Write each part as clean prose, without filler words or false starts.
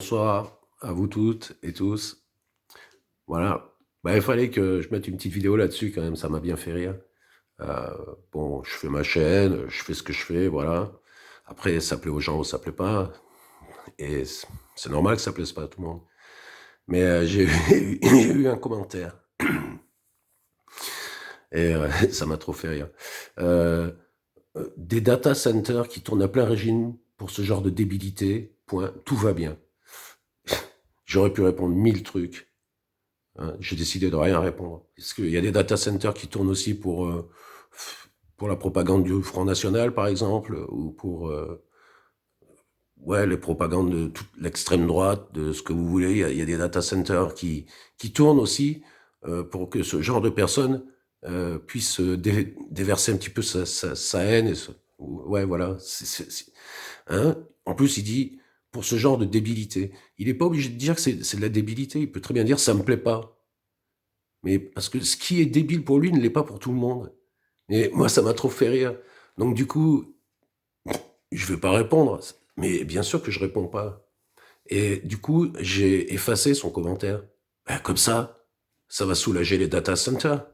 Bonsoir à vous toutes et tous. Voilà. Bah, il fallait que je mette une petite vidéo là-dessus quand même, ça m'a bien fait rire. Bon, je fais ma chaîne, je fais ce que je fais, voilà. Après, ça plaît aux gens ou ça plaît pas. Et c'est normal que ça plaise pas à tout le monde. Mais j'ai j'ai eu un commentaire. Et ça m'a trop fait rire. Euh, des data centers qui tournent à plein régime pour ce genre de débilité, point, tout va bien. J'aurais pu répondre 1000 trucs. Hein, j'ai décidé de rien répondre. Parce qu'il y a des data centers qui tournent aussi pour la propagande du Front National, par exemple, ou pour ouais, les propagandes de toute l'extrême droite, de ce que vous voulez. Il y a des data centers qui tournent aussi pour que ce genre de personnes puissent déverser un petit peu sa haine. Ouais, voilà. Hein. En plus, il dit, pour ce genre de débilité, il n'est pas obligé de dire que c'est de la débilité. Il peut très bien dire, ça me plaît pas. Mais parce que ce qui est débile pour lui ne l'est pas pour tout le monde. Et moi, ça m'a trop fait rire. Donc du coup, je vais pas répondre. Mais bien sûr que je réponds pas. Et du coup, j'ai effacé son commentaire. Ben, comme ça va soulager les data centers.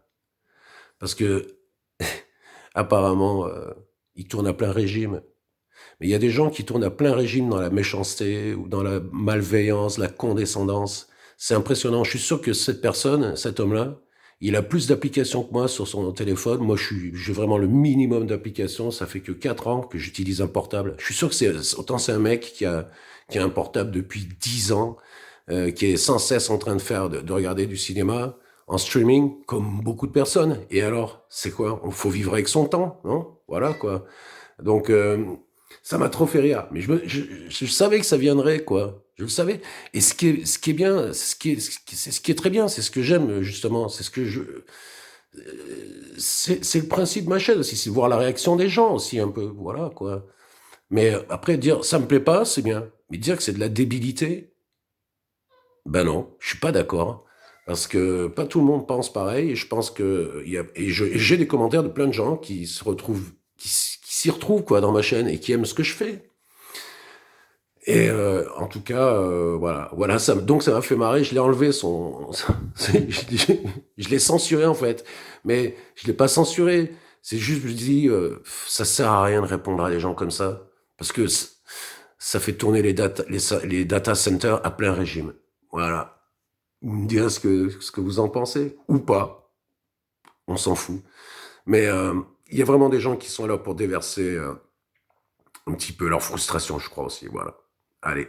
Parce que apparemment, ils tournent à plein régime. Mais il y a des gens qui tournent à plein régime dans la méchanceté ou dans la malveillance, la condescendance. C'est impressionnant. Je suis sûr que cette personne, cet homme-là, il a plus d'applications que moi sur son téléphone. Moi, j'ai vraiment le minimum d'applications. Ça fait que 4 ans que j'utilise un portable. Je suis sûr que c'est un mec qui a un portable depuis 10 ans, qui est sans cesse en train de regarder du cinéma en streaming, comme beaucoup de personnes. Et alors, c'est quoi? Il faut vivre avec son temps, non? Voilà, quoi. Donc, ça m'a trop fait rire. Mais je savais que ça viendrait, quoi. Je le savais. Et ce qui est bien, ce qui est très bien, c'est ce que j'aime, justement. C'est le principe de ma chaîne aussi, c'est voir la réaction des gens aussi, un peu. Voilà, quoi. Mais après, dire ça me plaît pas, c'est bien. Mais dire que c'est de la débilité, ben non, je suis pas d'accord. Parce que pas tout le monde pense pareil. Et je pense que et j'ai des commentaires de plein de gens qui se retrouvent, qui s'y retrouvent quoi dans ma chaîne et qui aiment ce que je fais. Et en tout cas, voilà, donc ça m'a fait marrer. Je l'ai enlevé je l'ai censuré en fait, mais je l'ai pas censuré. C'est juste, je dis, ça sert à rien de répondre à des gens comme ça, parce que ça fait tourner les data centers à plein régime. Voilà. Vous me direz ce que vous en pensez ou pas. On s'en fout. Mais il y a vraiment des gens qui sont là pour déverser un petit peu leur frustration, je crois aussi. Voilà. Allez.